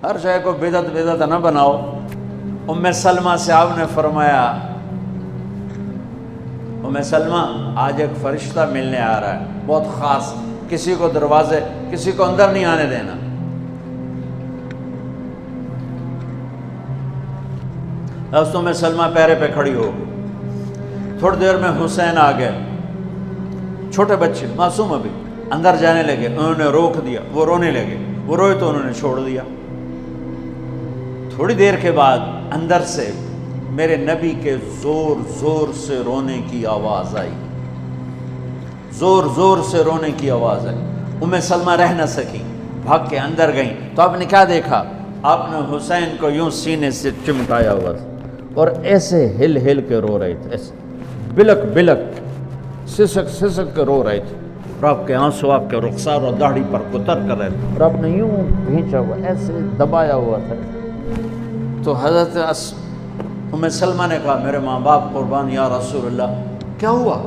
ہر شے کو بدعت بدعت نہ بناؤ۔ ام سلمہ سے آپ نے فرمایا ام سلمہ آج ایک فرشتہ ملنے آ رہا ہے بہت خاص، کسی کو دروازے کسی کو اندر نہیں آنے دینا۔ بس ام سلمہ پیرے پہ کھڑی ہو گئی۔ تھوڑی دیر میں حسین آ گئے، چھوٹے بچے معصوم ابھی، اندر جانے لگے، انہوں نے روک دیا، وہ رونے لگے، وہ روئے تو انہوں نے چھوڑ دیا۔ تھوڑی دیر کے بعد اندر سے میرے نبی کے زور زور سے رونے کی آواز آئی، زور زور سے رونے کی آواز آئی۔ ام سلمہ رہ نہ سکی، بھاگ کے اندر گئیں تو آپ نے کیا دیکھا؟ آپ نے حسین کو یوں سینے سے چمٹایا ہوا تھا اور ایسے ہل ہل کے رو رہے تھے، ایسے بلک بلک سسک سسک کے رو رہے تھے، اور آپ کے آنسو آپ کے رخسار اور داڑھی پر کتر کر رہے تھے، اور آپ نے یوں کھینچا ہوا ایسے دبایا ہوا تھا۔ تو حضرت ام سلمہ نے کہا میرے ماں باپ قربان یا رسول اللہ، کیا ہوا؟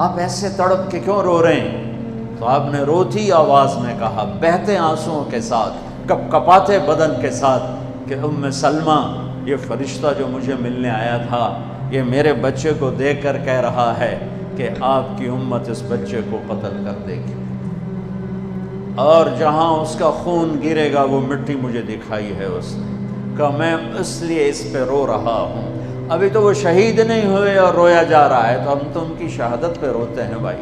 آپ ایسے تڑپ کے کیوں رو رہے ہیں؟ تو آپ نے روتی آواز میں کہا، بہتے آنسوؤں کے ساتھ، کپ کپاتے بدن کے ساتھ، کہ ام سلمہ یہ فرشتہ جو مجھے ملنے آیا تھا یہ میرے بچے کو دیکھ کر کہہ رہا ہے کہ آپ کی امت اس بچے کو قتل کر دے گی، اور جہاں اس کا خون گرے گا وہ مٹی مجھے دکھائی ہے اس نے، کہ میں اس لیے اس پہ رو رہا ہوں۔ ابھی تو وہ شہید نہیں ہوئے اور رویا جا رہا ہے، تو ہم تو ان کی شہادت پہ روتے ہیں بھائی،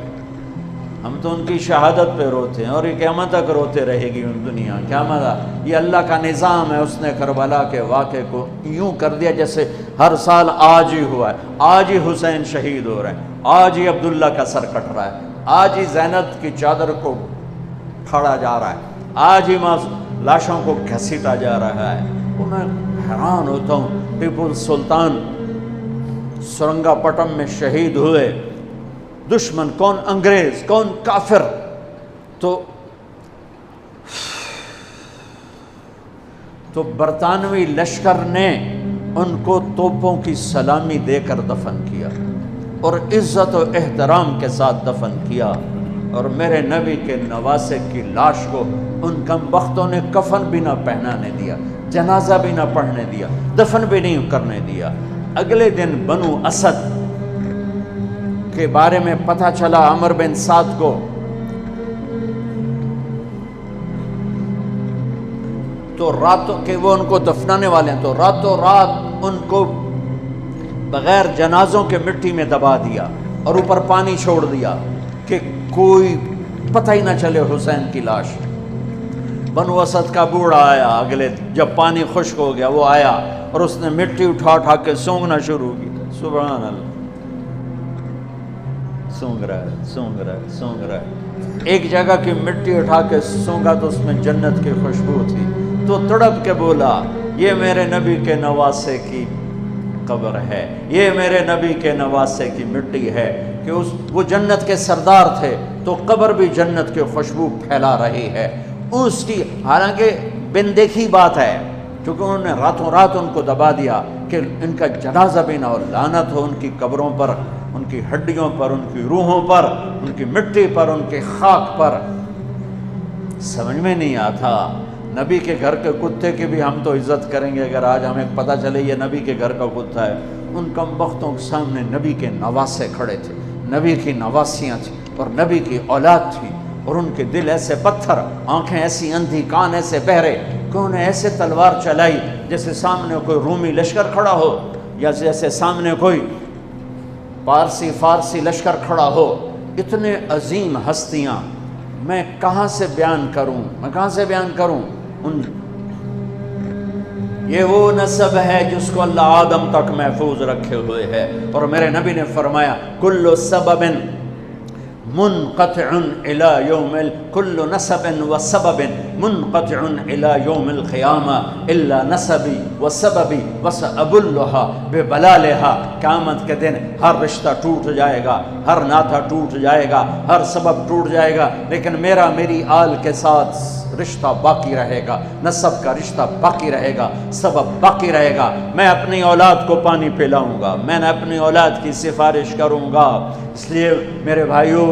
ہم تو ان کی شہادت پہ روتے ہیں، اور یہ قیامت تک روتے رہے گی دنیا۔ قیامت یہ اللہ کا نظام ہے، اس نے کربلا کے واقعے کو یوں کر دیا جیسے ہر سال آج ہی ہوا ہے، آج ہی حسین شہید ہو رہے ہیں، آج ہی عبداللہ کا سر کٹ رہا ہے، آج ہی زینب کی چادر کو پھاڑا جا رہا ہے، آج ہی لاشوں کو گھسیٹا جا رہا ہے۔ وہ میں حیران ہوتا ہوں، ٹیپو سلطان سرنگا پٹم میں شہید ہوئے، دشمن کون انگریز کون کافر، تو برطانوی لشکر نے ان کو توپوں کی سلامی دے کر دفن کیا اور عزت و احترام کے ساتھ دفن کیا، اور میرے نبی کے نواسے کی لاش کو ان کم بختوں نے کفن بھی نہ پہنانے دیا، جنازہ بھی نہ پڑھنے دیا، دفن بھی نہیں کرنے دیا۔ اگلے دن بنو اسد کے بارے میں پتہ چلا عمر بن سعد کو، تو راتوں کہ وہ ان کو دفنانے والے ہیں، تو راتوں رات ان کو بغیر جنازوں کے مٹی میں دبا دیا اور اوپر پانی چھوڑ دیا کہ کوئی پتہ ہی نہ چلے حسین کی لاش۔ بنو اسد کا بوڑھا آیا، اگلے جب پانی خشک ہو گیا وہ آیا اور اس نے مٹی اٹھا اٹھا کے سونگنا شروع کی، سبحان اللہ، سونگ رہا ہے سونگ رہا ہے سونگ رہا ہے۔ ایک جگہ کی مٹی اٹھا کے سونگا تو اس میں جنت کی خوشبو تھی، تو تڑپ کے بولا یہ میرے نبی کے نواسے کی قبر ہے، یہ میرے نبی کے نواسے کی مٹی ہے، کہ وہ جنت کے سردار تھے تو قبر بھی جنت کی خوشبو پھیلا رہی ہے اس کی، حالانکہ بن دیکھی بات ہے، کیونکہ انہوں نے راتوں رات ان کو دبا دیا کہ ان کا جنازہ بھی نہ ہو، لعنت ہو ان کی قبروں پر، ان کی ہڈیوں پر، ان کی روحوں پر، ان کی مٹی پر، ان کی خاک پر۔ سمجھ میں نہیں آتا، نبی کے گھر کے کتے کی بھی ہم تو عزت کریں گے اگر آج ہمیں پتہ چلے یہ نبی کے گھر کا کتا ہے۔ ان کم بختوں کے سامنے نبی کے نواسے کھڑے تھے، نبی کی نواسیاں تھیں اور نبی کی اولاد تھی، اور ان کے دل ایسے پتھر، آنکھیں ایسی اندھی، کان ایسے بہرے کہ انہیں ایسے تلوار چلائی جیسے سامنے کوئی رومی لشکر کھڑا ہو، یا جیسے سامنے کوئی فارسی لشکر کھڑا ہو۔ اتنے عظیم ہستیاں، میں کہاں سے بیان کروں؟ یہ وہ نسب ہے جس کو اللہ آدم تک محفوظ رکھے ہوئے ہے، اور میرے نبی نے فرمایا کل سبب منقطع الى يوم كل نسب وسبب منقطع الى يوم القيامة الا نسبي وسببي وسأبلها ببلالها۔ قیامت کے دن ہر رشتہ ٹوٹ جائے گا، ہر ناطہ ٹوٹ جائے گا، ہر سبب ٹوٹ جائے گا، لیکن میری آل کے ساتھ رشتہ باقی رہے گا، نسب کا رشتہ باقی رہے گا، سبب باقی رہے گا۔ میں اپنی اولاد کو پانی پلاؤں گا، میں نے اپنی اولاد کی سفارش کروں گا۔ اس لیے میرے بھائیوں،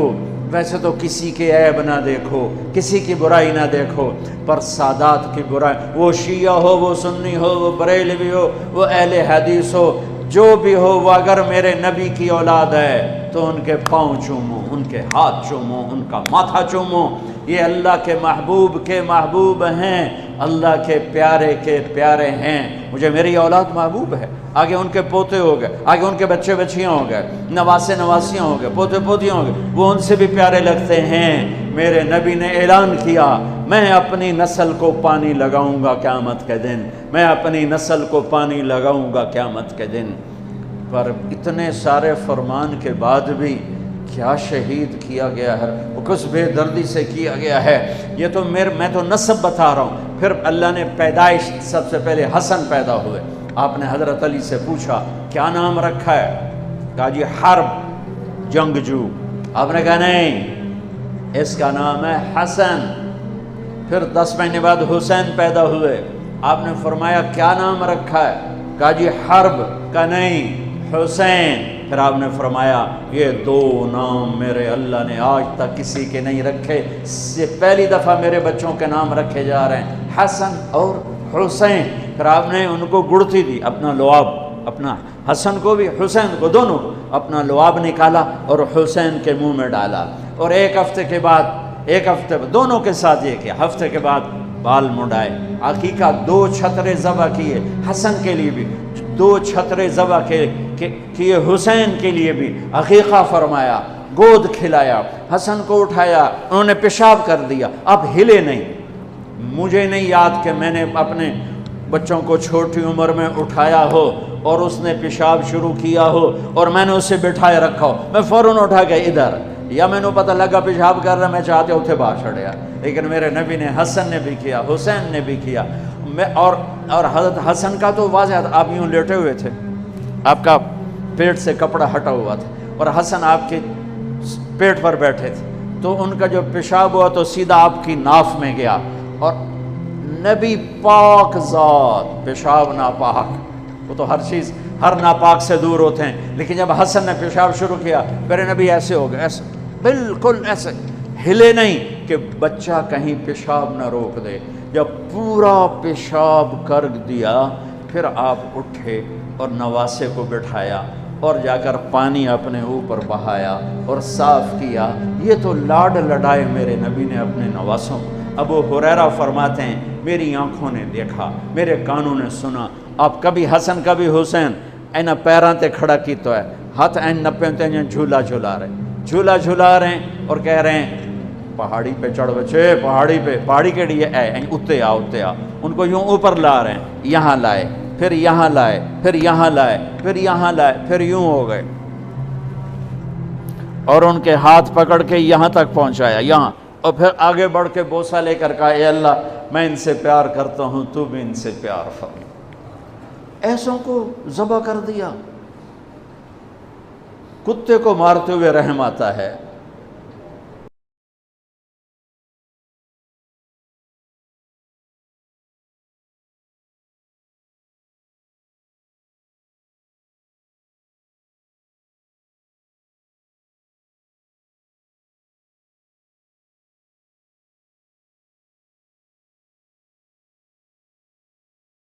ویسے تو کسی کے عیب نہ دیکھو، کسی کی برائی نہ دیکھو، پر سادات کی برائی، وہ شیعہ ہو، وہ سنی ہو، وہ بریلوی ہو، وہ اہل حدیث ہو، جو بھی ہو، وہ اگر میرے نبی کی اولاد ہے تو ان کے پاؤں چومو، ان کے ہاتھ چومو، ان کا ماتھا چومو۔ یہ اللہ کے محبوب ہیں، اللہ کے پیارے ہیں۔ مجھے میری اولاد محبوب ہے، آگے ان کے پوتے ہو گئے، آگے ان کے بچے بچیاں ہو گئے، نواسے نواسیاں ہو گئے، پوتے پوتیاں ہو گئے، وہ ان سے بھی پیارے لگتے ہیں۔ میرے نبی نے اعلان کیا، میں اپنی نسل کو پانی لگاؤں گا قیامت کے دن، میں اپنی نسل کو پانی لگاؤں گا قیامت کے دن۔ پر اتنے سارے فرمان کے بعد بھی کیا شہید کیا گیا ہے، وہ کس بے دردی سے کیا گیا ہے۔ یہ تو میں تو نسب بتا رہا ہوں۔ پھر اللہ نے پیدائش، سب سے پہلے حسن پیدا ہوئے۔ آپ نے حضرت علی سے پوچھا کیا نام رکھا ہے؟ کہا جی حرب، جنگجو۔ آپ نے کہا نہیں، اس کا نام ہے حسن۔ پھر 10 مہینے بعد حسین پیدا ہوئے۔ آپ نے فرمایا کیا نام رکھا ہے؟ کہا جی حرب۔ کہا نہیں، حسین۔ پھر آپ نے فرمایا یہ 2 نام میرے اللہ نے آج تک کسی کے نہیں رکھے، سے پہلی دفعہ میرے بچوں کے نام رکھے جا رہے ہیں، حسن اور حسین۔ پھر آپ نے ان کو گڑتی دی، اپنا لعاب، اپنا حسن کو بھی حسین کو، دونوں کو اپنا لعاب نکالا اور حسین کے منہ میں ڈالا۔ اور ایک ہفتے دونوں کے ساتھ یہ کیا، ہفتے کے بعد بال مڈائے، عقیقہ 2 چھترے ذبح کیے حسن کے لیے بھی، 2 چھترے ذبح کیے حسین کے لیے بھی، عقیقہ فرمایا، گود کھلایا، حسن کو اٹھایا، انہوں نے پیشاب کر دیا، اب ہلے نہیں۔ مجھے نہیں یاد کہ میں نے اپنے بچوں کو چھوٹی عمر میں اٹھایا ہو اور اس نے پیشاب شروع کیا ہو اور میں نے اسے بٹھائے رکھا ہو، میں فوراً اٹھا کے ادھر، یا میں نے پتہ لگا پیشاب کر رہا، میں چاہتے اتھے باہر چھڑیا۔ لیکن میرے نبی نے، حسن نے بھی کیا، حسین نے بھی کیا۔ اور حضرت حسن کا تو واضح تھا، آپ یوں لیٹے ہوئے تھے، آپ کا پیٹ سے کپڑا ہٹا ہوا تھا اور حسن آپ کے پیٹ پر بیٹھے تھے، تو ان کا جو پیشاب ہوا تو سیدھا آپ کی ناف میں گیا۔ اور نبی پاک ذات، پیشاب ناپاک، وہ تو ہر چیز، ہر ناپاک سے دور ہوتے ہیں، لیکن جب حسن نے پیشاب شروع کیا، میرے نبی ایسے ہو گئے، ایسے بالکل ایسے ہلے نہیں کہ بچہ کہیں پیشاب نہ روک دے۔ جب پورا پیشاب کر دیا، پھر آپ اٹھے اور نواسے کو بٹھایا اور جا کر پانی اپنے اوپر بہایا اور صاف کیا۔ یہ تو لاڈ لڈائے میرے نبی نے اپنے نواسوں کو۔ ابو ہریرہ فرماتے ہیں میری آنکھوں نے دیکھا، میرے کانوں نے سنا، آپ کبھی حسن کبھی حسین اینا پیراں تے کھڑا کی تو ہے، ہاتھ این نپے تے جھولا جھلا رہے ہیں اور کہہ رہے ہیں پہاڑی پہ چڑھ بچے، پہاڑی کے لیے اتے آ، ان کو یوں اوپر لا رہے ہیں، یہاں لائے، پھر یہاں لائے، پھر یہاں لائے، پھر یہاں لائے، پھر یوں ہو گئے اور ان کے ہاتھ پکڑ کے یہاں تک پہنچایا، یہاں، اور پھر آگے بڑھ کے بوسہ لے کر کہا اے اللہ میں ان سے پیار کرتا ہوں، تو بھی ان سے پیار فرما۔ ایسوں کو ذبح کر دیا۔ کتے کو مارتے ہوئے رحم آتا ہے،